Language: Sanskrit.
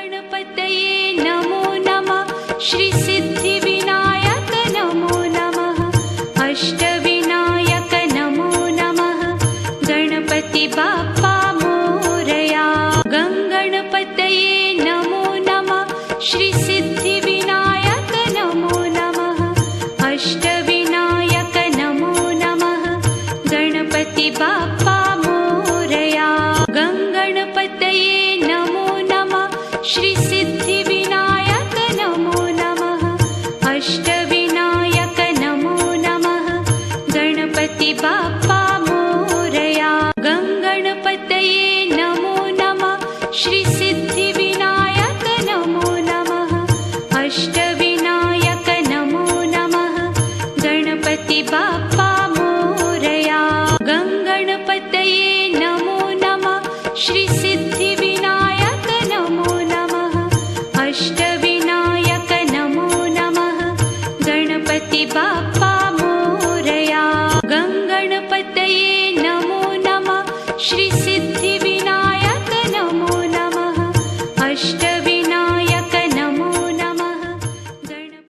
गणपतये नमो नमः श्री सिद्धिविनायक नमो नमः अष्टविनायक नमो नमः गणपति बाप्पा मोरया गणपतये नमो नमः श्री सिद्धिविनायक नमो नमः अष्टविनायक नमो नमः गणपति बाप्पा मोरया गणपतये नमो नमः श्री सिद्धिविनायक नमो नमः अष्टविनायक नमो नमः गणपति बाप्पा मोरया गणपतये नमो नमः श्री सिद्धिविनायक नमो नमः अष्टविनायक नमो नमः गणपति बाप्पा मोरया गणपतये नमो नमः श्री सिद्धिविनायक नमो नमः अष्टविनायक नमो नमः गणपति बाप्पा मोरया गणपतये